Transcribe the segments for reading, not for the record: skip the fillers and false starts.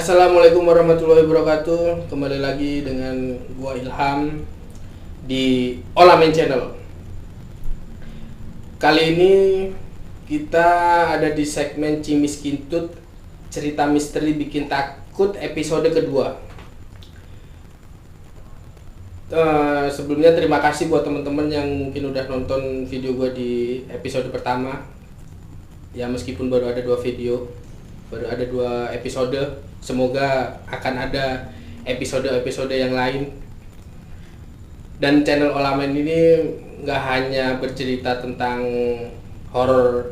Assalamualaikum warahmatullahi wabarakatuh. Kembali lagi dengan gua Ilham di Olamen Channel. Kali ini kita ada di segmen Cimis Kintut, cerita misteri bikin takut episode kedua. Sebelumnya terima kasih buat teman-teman yang mungkin udah nonton video gua di episode pertama. Ya meskipun baru ada 2 video, baru ada 2 episode. Semoga akan ada episode-episode yang lain. Dan channel Olamen ini nggak hanya bercerita tentang horor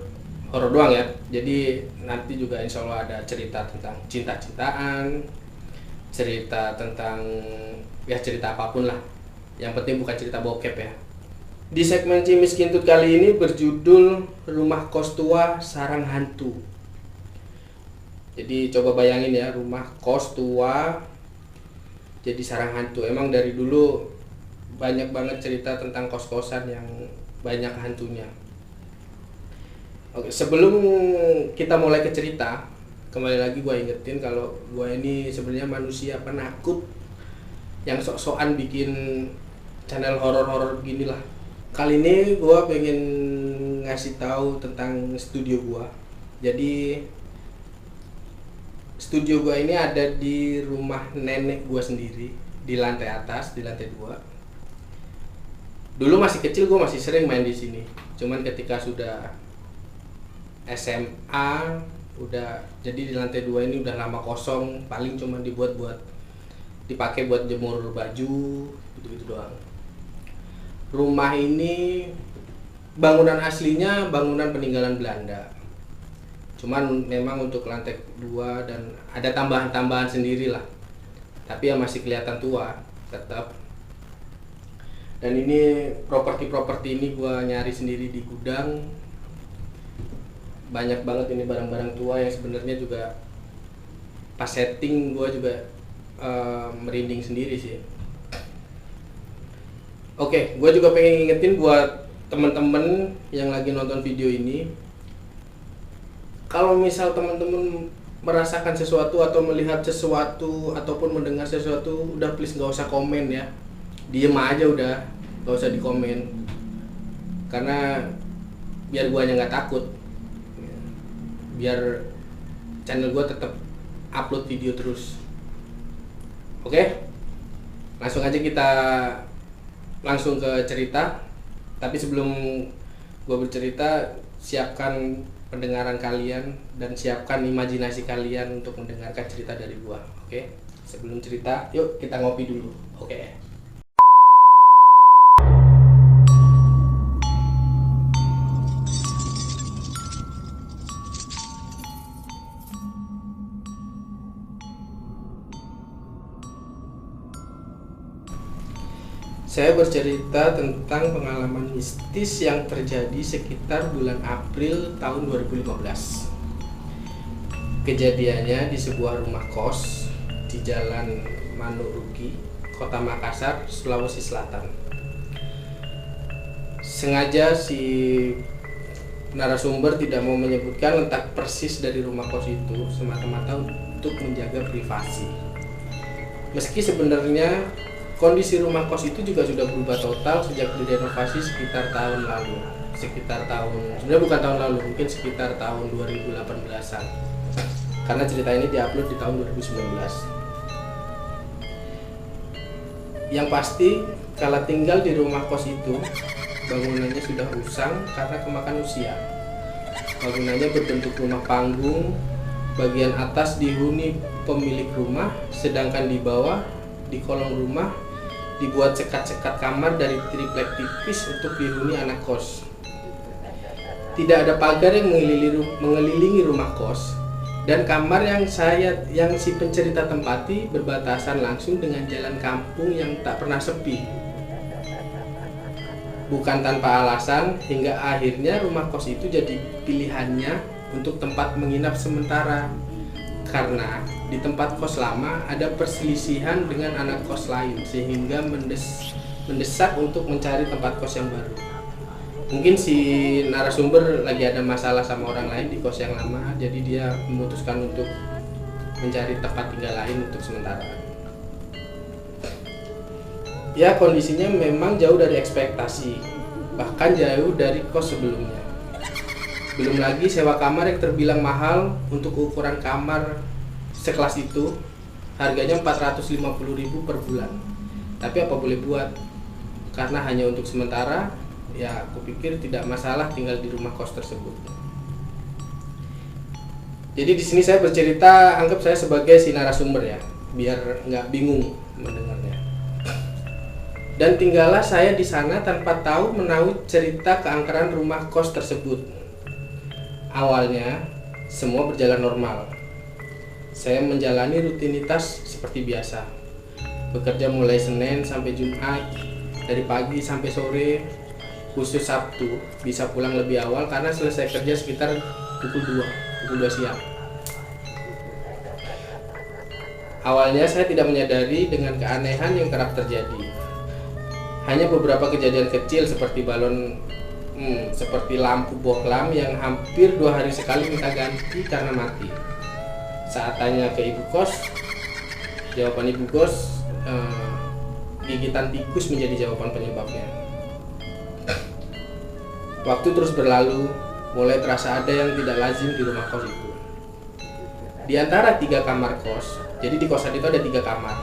doang ya. Jadi nanti juga insya Allah ada cerita tentang cinta-cintaan, cerita tentang ya cerita apapun lah. Yang penting bukan cerita bokep ya. Di segmen Cimis Kintut kali ini berjudul Rumah Kos Tua Sarang Hantu. Jadi coba bayangin ya, rumah kos tua jadi sarang hantu. Emang dari dulu banyak banget cerita tentang kos-kosan yang banyak hantunya. Oke, sebelum kita mulai ke cerita, kembali lagi gue ingetin kalau gue ini sebenarnya manusia penakut yang sok-sokan bikin channel horor-horor beginilah. Kali ini gue pengen ngasih tahu tentang studio gue. Jadi studio gua ini ada di rumah nenek gua sendiri, di lantai atas, di lantai 2. Dulu masih kecil gua masih sering main di sini. Cuman ketika sudah SMA, udah jadi di lantai 2 ini udah lama kosong, paling cuma dipakai buat jemur baju, gitu-gitu doang. Rumah ini bangunan aslinya bangunan peninggalan Belanda. Cuman memang untuk lantai 2 dan ada tambahan-tambahan sendiri lah. Tapi yang masih kelihatan tua tetap. Dan ini properti ini gua nyari sendiri di gudang. Banyak banget ini barang-barang tua yang sebenarnya juga pas setting gua juga merinding sendiri sih. Oke, gua juga pengen ngingetin buat temen-temen yang lagi nonton video ini, kalau misal teman-teman merasakan sesuatu atau melihat sesuatu ataupun mendengar sesuatu, udah please nggak usah komen ya, diem aja udah, nggak usah dikomen, karena biar guanya nggak takut, biar channel gua tetap upload video terus. Oke, langsung aja kita langsung ke cerita. Tapi sebelum gua bercerita, siapkan pendengaran kalian dan siapkan imajinasi kalian untuk mendengarkan cerita dari gua. Oke? Sebelum cerita, yuk kita ngopi dulu. Oke. Saya bercerita tentang pengalaman mistis yang terjadi sekitar bulan April tahun 2015. Kejadiannya di sebuah rumah kos di Jalan Manuruki, Kota Makassar, Sulawesi Selatan. Sengaja si narasumber tidak mau menyebutkan letak persis dari rumah kos itu, semata-mata untuk menjaga privasi. Meski sebenarnya kondisi rumah kos itu juga sudah berubah total sejak direnovasi sekitar tahun lalu. Sebenarnya bukan tahun lalu, mungkin sekitar tahun 2018-an. Karena cerita ini diupload di tahun 2019. Yang pasti, kala tinggal di rumah kos itu, bangunannya sudah usang karena kemakan usia. Bangunannya berbentuk rumah panggung, bagian atas dihuni pemilik rumah, sedangkan di bawah, di kolong rumah, dibuat sekat-sekat kamar dari triplek tipis untuk dihuni anak kos. Tidak ada pagar yang mengelilingi rumah kos, dan kamar yang si pencerita tempati berbatasan langsung dengan jalan kampung yang tak pernah sepi. Bukan tanpa alasan, hingga akhirnya rumah kos itu jadi pilihannya untuk tempat menginap sementara. Karena di tempat kos lama ada perselisihan dengan anak kos lain, sehingga mendesak untuk mencari tempat kos yang baru. Mungkin si narasumber lagi ada masalah sama orang lain di kos yang lama, jadi dia memutuskan untuk mencari tempat tinggal lain untuk sementara. Ya, kondisinya memang jauh dari ekspektasi, bahkan jauh dari kos sebelumnya. Belum lagi sewa kamar yang terbilang mahal untuk ukuran kamar sekelas itu, harganya 450.000 per bulan. Tapi apa boleh buat, karena hanya untuk sementara, ya aku pikir tidak masalah tinggal di rumah kos tersebut. Jadi di sini saya bercerita, anggap saya sebagai si narasumber ya, biar nggak bingung mendengarnya. Dan tinggallah saya di sana tanpa tahu menahu cerita keangkeran rumah kos tersebut. Awalnya semua berjalan normal. Saya menjalani rutinitas seperti biasa. Bekerja mulai Senin sampai Jumat, dari pagi sampai sore, khusus Sabtu bisa pulang lebih awal karena selesai kerja sekitar pukul 2 siang. Awalnya saya tidak menyadari dengan keanehan yang kerap terjadi. Hanya beberapa kejadian kecil seperti seperti lampu bohlam yang hampir 2 hari sekali minta ganti karena mati. Saat tanya ke ibu kos, jawaban ibu kos, gigitan tikus menjadi jawaban penyebabnya. Waktu terus berlalu, mulai terasa ada yang tidak lazim di rumah kos itu. Di antara 3 kamar kos, jadi di kosan itu ada 3 kamar.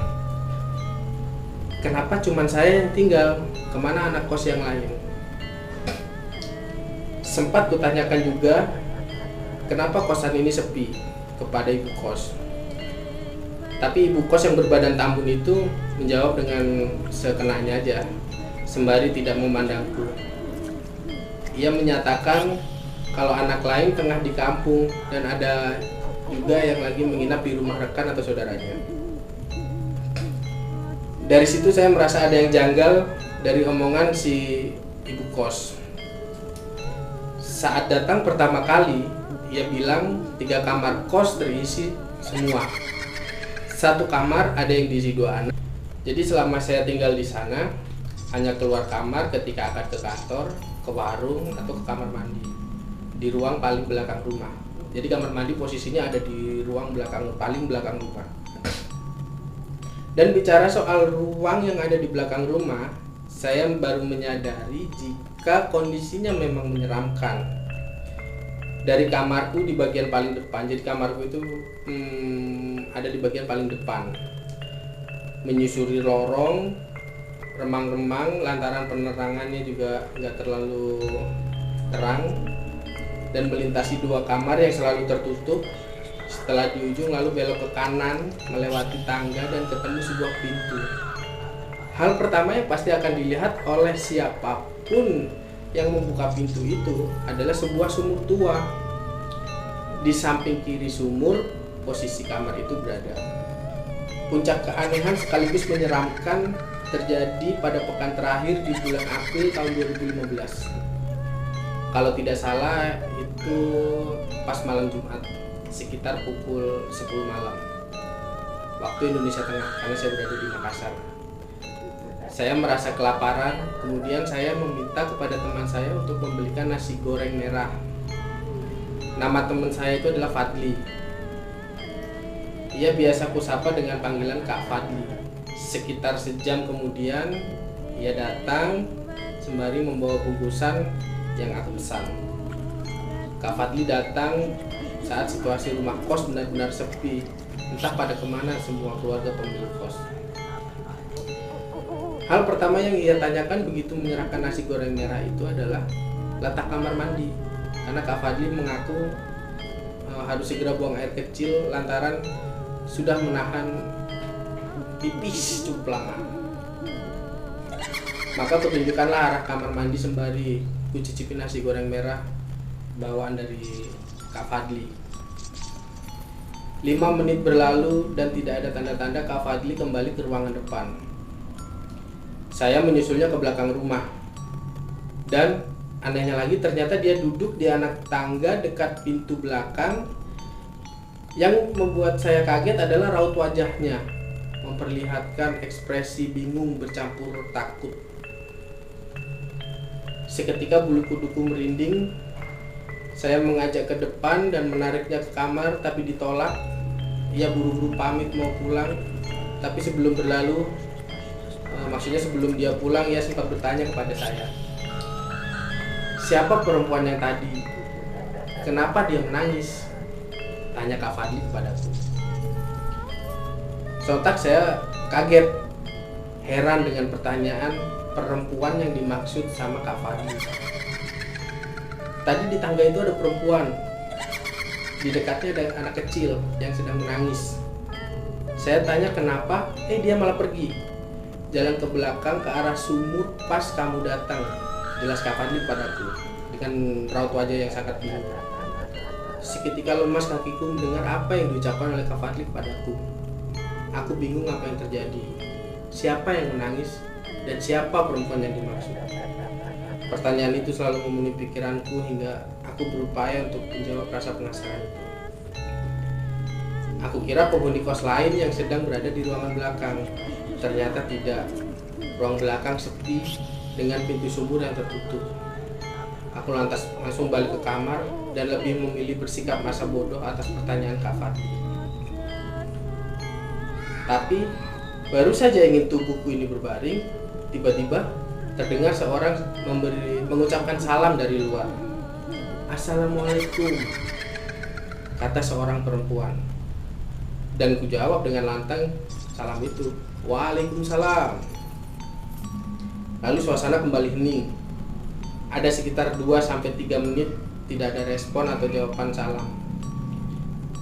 Kenapa cuman saya yang tinggal? Kemana anak kos yang lain? Sempat kutanyakan juga, kenapa kosan ini sepi, kepada ibu kos. Tapi ibu kos yang berbadan tambun itu menjawab dengan sekenanya aja, sembari tidak memandangku. Ia menyatakan kalau anak lain tengah di kampung dan ada juga yang lagi menginap di rumah rekan atau saudaranya. Dari situ saya merasa ada yang janggal dari omongan si ibu kos. Saat datang pertama kali, ia bilang 3 kamar kos terisi semua. 1 kamar ada yang diisi 2 anak. Jadi selama saya tinggal di sana, hanya keluar kamar ketika akan ke kantor, ke warung, atau ke kamar mandi. Di ruang paling belakang rumah. Jadi kamar mandi posisinya ada di ruang paling belakang rumah. Dan bicara soal ruang yang ada di belakang rumah, saya baru menyadari jika kondisinya memang menyeramkan. Dari kamarku di bagian paling depan, jadi kamarku itu ada di bagian paling depan, menyusuri lorong, remang-remang lantaran penerangannya juga nggak terlalu terang, dan melintasi 2 kamar yang selalu tertutup. Setelah di ujung lalu belok ke kanan, melewati tangga dan ketemu sebuah pintu. Hal pertama yang pasti akan dilihat oleh siapapun yang membuka pintu itu adalah sebuah sumur tua. Di samping kiri sumur, posisi kamar itu berada. Puncak keanehan sekaligus menyeramkan terjadi pada pekan terakhir di bulan April tahun 2015. Kalau tidak salah itu pas malam Jumat, sekitar pukul 10 malam waktu Indonesia Tengah, karena saya berada di Makassar. Saya merasa kelaparan, kemudian saya meminta kepada teman saya untuk membelikan nasi goreng merah. Nama teman saya itu adalah Fadli. Ia biasa kusapa dengan panggilan Kak Fadli. Sekitar sejam kemudian ia datang sembari membawa bungkusan yang aku pesan. Kak Fadli datang saat situasi rumah kos benar-benar sepi, entah pada kemana semua keluarga pemilik kos. Hal pertama yang ia tanyakan begitu menyerahkan nasi goreng merah itu adalah letak kamar mandi, karena Kak Fadli mengaku harus segera buang air kecil lantaran sudah menahan pipis cukup lama. Maka kutunjukkanlah arah kamar mandi sembari kucicipi nasi goreng merah bawaan dari Kak Fadli. 5 menit berlalu dan tidak ada tanda-tanda Kak Fadli kembali ke ruangan depan. Saya menyusulnya ke belakang rumah. Dan anehnya lagi ternyata dia duduk di anak tangga dekat pintu belakang. Yang membuat saya kaget adalah raut wajahnya, memperlihatkan ekspresi bingung bercampur takut. Seketika bulu kuduku merinding. Saya mengajak ke depan dan menariknya ke kamar, tapi ditolak. ia buru-buru pamit mau pulang. Tapi sebelum berlalu, maksudnya sebelum dia pulang, ia sempat bertanya kepada saya, siapa perempuan yang tadi? Kenapa dia menangis? Tanya Kak Fadli kepadaku. Sontak saya kaget, heran dengan pertanyaan perempuan yang dimaksud sama Kak Fadli. Tadi di tangga itu ada perempuan, di dekatnya ada anak kecil yang sedang menangis. Saya tanya kenapa, dia malah pergi, jalan ke belakang ke arah sumur pas kamu datang. Jelas Kak Fadli padaku dengan raut wajah yang sangat bingung. Seketika lemas kakiku mendengar apa yang diucapkan oleh Kak Fadli kepadaku. Aku bingung apa yang terjadi, siapa yang menangis, dan siapa perempuan yang dimaksud. Pertanyaan itu selalu memenuhi pikiranku hingga aku berupaya untuk menjawab rasa penasaran itu. Aku kira penghuni kos lain yang sedang berada di ruangan belakang. Ternyata tidak. Ruang belakang sepi dengan pintu sumur yang tertutup. Aku lantas langsung balik ke kamar dan lebih memilih bersikap masa bodoh atas pertanyaan Kak Fadli. Tapi baru saja ingin tubuhku ini berbaring, tiba-tiba terdengar seorang mengucapkan salam dari luar. Assalamualaikum, kata seorang perempuan. Dan ku jawab dengan lantang salam itu. Waalaikumsalam. Lalu suasana kembali hening. Ada sekitar 2-3 menit tidak ada respon atau jawaban salam.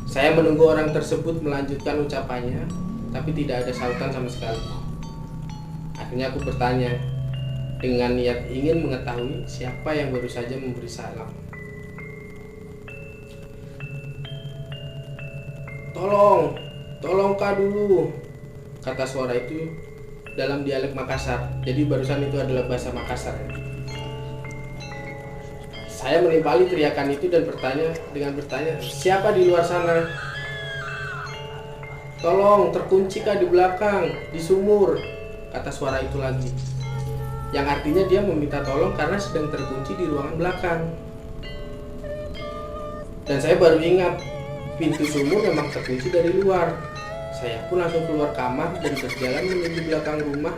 Saya menunggu orang tersebut melanjutkan ucapannya, tapi tidak ada sautan sama sekali. Akhirnya aku bertanya dengan niat ingin mengetahui siapa yang baru saja memberi salam. Tolong Kak dulu, kata suara itu dalam dialek Makassar. Jadi barusan itu adalah bahasa Makassar. Saya menimpali teriakan itu dan bertanya, siapa di luar sana? Tolong, terkunci Kak di belakang, di sumur, kata suara itu lagi. Yang artinya dia meminta tolong karena sedang terkunci di ruangan belakang. Dan saya baru ingat, pintu sumur memang terkunci dari luar. Saya pun langsung keluar kamar dan berjalan menuju belakang rumah.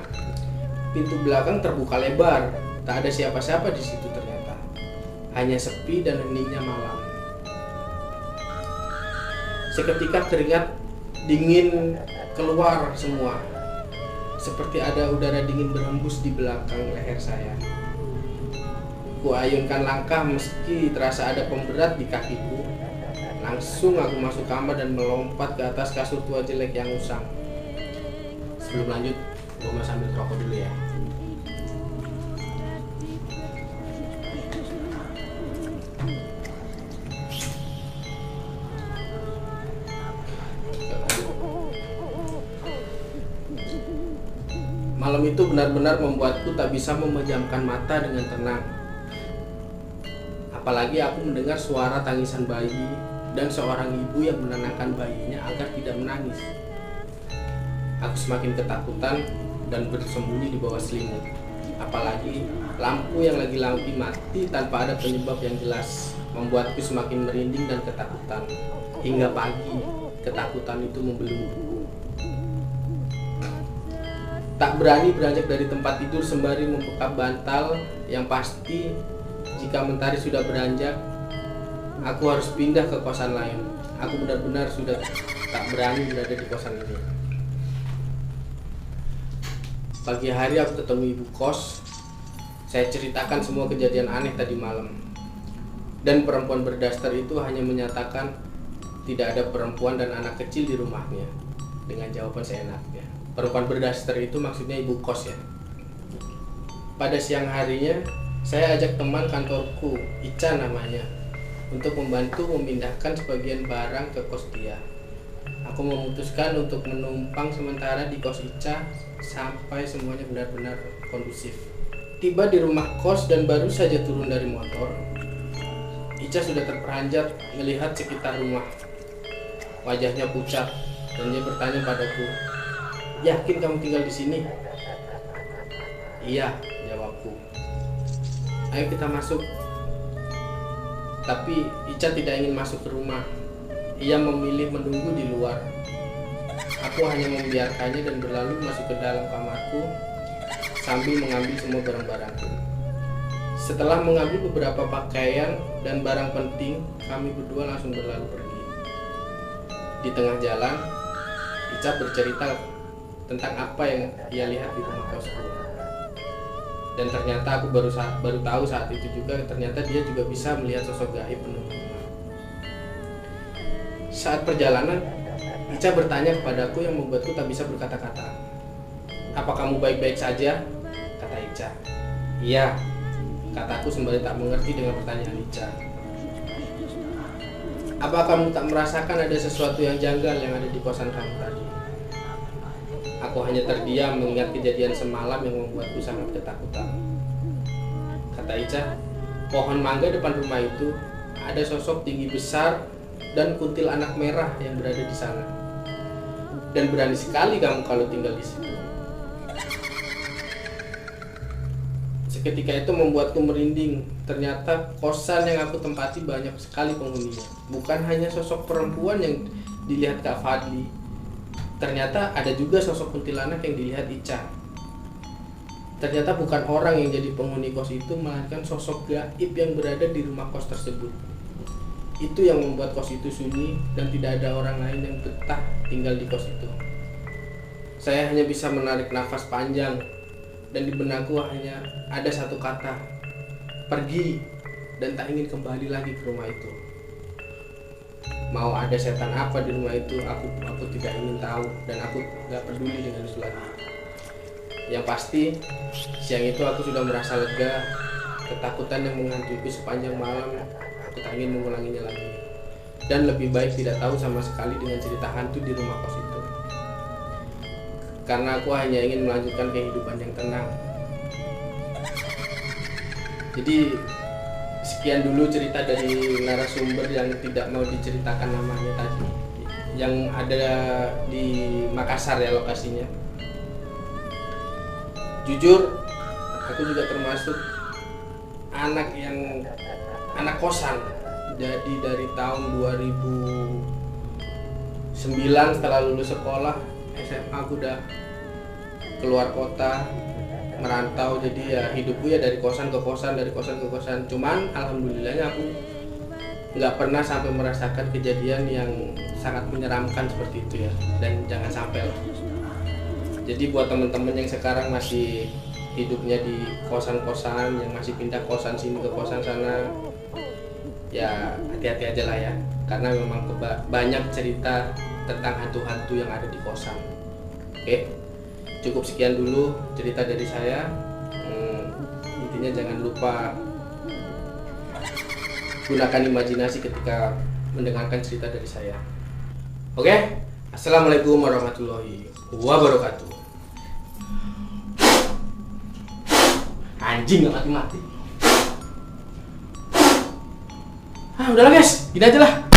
Pintu belakang terbuka lebar, tak ada siapa-siapa di situ ternyata. Hanya sepi dan heningnya malam. Seketika keringat dingin keluar semua. Seperti ada udara dingin berhembus di belakang leher saya. Kuayunkan langkah meski terasa ada pemberat di kakiku. Langsung aku masuk kamar dan melompat ke atas kasur tua jelek yang usang. Sebelum lanjut, gue mau sambil rokok dulu ya. Malam itu benar-benar membuatku tak bisa memejamkan mata dengan tenang. Apalagi aku mendengar suara tangisan bayi dan seorang ibu yang menenangkan bayinya agar tidak menangis. Aku semakin ketakutan dan bersembunyi di bawah selimut. Apalagi lampu yang lagi mati tanpa ada penyebab yang jelas membuatku semakin merinding dan ketakutan. Hingga pagi, ketakutan itu membelengguku. Tak berani beranjak dari tempat tidur sembari membuka bantal yang pasti jika mentari sudah beranjak, aku harus pindah ke kosan lain. Aku benar-benar sudah tak berani berada di kosan ini. Pagi hari aku ketemu ibu kos. Saya ceritakan semua kejadian aneh tadi malam. Dan perempuan berdaster itu hanya menyatakan tidak ada perempuan dan anak kecil di rumahnya. Dengan jawaban seenaknya. Perempuan berdaster itu maksudnya ibu kos ya. Pada siang harinya, saya ajak teman kantorku, Ica namanya, untuk membantu memindahkan sebagian barang ke kos dia. Aku memutuskan untuk menumpang sementara di kos Ica sampai semuanya benar-benar kondusif. Tiba di rumah kos dan baru saja turun dari motor, Ica sudah terperanjat melihat sekitar rumah. Wajahnya pucat dan dia bertanya padaku, "Yakin kamu tinggal di sini?" "Iya," jawabku. "Ayo kita masuk." Tapi Ica tidak ingin masuk ke rumah. Ia memilih menunggu di luar. aku hanya membiarkannya dan berlalu masuk ke dalam kamarku sambil mengambil semua barang-barangku. Setelah mengambil beberapa pakaian dan barang penting, kami berdua langsung berlalu pergi. Di tengah jalan, Ica bercerita tentang apa yang ia lihat di rumah kosku. Dan ternyata aku baru tahu saat itu juga, ternyata dia juga bisa melihat sosok gaib penuh rumah. Saat perjalanan, Ica bertanya kepadaku yang membuatku tak bisa berkata-kata. "Apa kamu baik-baik saja?" kata Ica. "Iya," kataku sembari tak mengerti dengan pertanyaan Ica. "Apa kamu tak merasakan ada sesuatu yang janggal yang ada di kosan kamu tadi?" Aku hanya terdiam mengingat kejadian semalam yang membuatku sangat ketakutan. Kata Ica, "Pohon mangga depan rumah itu ada sosok tinggi besar dan kuntil anak merah yang berada di sana. Dan berani sekali kamu kalau tinggal di situ." Seketika itu membuatku merinding. Ternyata kosan yang aku tempati banyak sekali penghuninya. Bukan hanya sosok perempuan yang dilihat Kak Fadli, ternyata ada juga sosok kuntilanak yang dilihat Ica. Ternyata bukan orang yang jadi penghuni kos itu, melainkan sosok gaib yang berada di rumah kos tersebut. Itu yang membuat kos itu sunyi dan tidak ada orang lain yang betah tinggal di kos itu. Saya hanya bisa menarik nafas panjang dan di benakku hanya ada satu kata, pergi, dan tak ingin kembali lagi ke rumah itu. Mau ada setan apa di rumah itu, aku tidak ingin tahu dan aku gak peduli dengan itu lagi. Yang pasti, siang itu aku sudah merasa lega. Ketakutan yang menghantuiku sepanjang malam, aku tak ingin mengulanginya lagi. Dan lebih baik tidak tahu sama sekali dengan cerita hantu di rumah kos itu. Karena aku hanya ingin melanjutkan kehidupan yang tenang. Jadi sekian dulu cerita dari narasumber yang tidak mau diceritakan namanya tadi, yang ada di Makassar ya lokasinya. Jujur, aku juga termasuk anak kosan. Jadi dari tahun 2009 setelah lulus sekolah SMA aku udah keluar kota, merantau. Jadi ya hidupku ya dari kosan ke kosan, dari kosan ke kosan. Cuman alhamdulillahnya aku nggak pernah sampai merasakan kejadian yang sangat menyeramkan seperti itu ya, dan jangan sampai lah. Jadi buat teman-teman yang sekarang masih hidupnya di kosan-kosan, yang masih pindah kosan sini ke kosan sana, ya hati-hati aja lah ya, karena memang banyak cerita tentang hantu-hantu yang ada di kosan. Oke, cukup sekian dulu cerita dari saya. Intinya jangan lupa gunakan imajinasi ketika mendengarkan cerita dari saya. Oke, assalamualaikum warahmatullahi wabarakatuh. Anjing gak mati-mati. Udahlah guys, gini aja lah.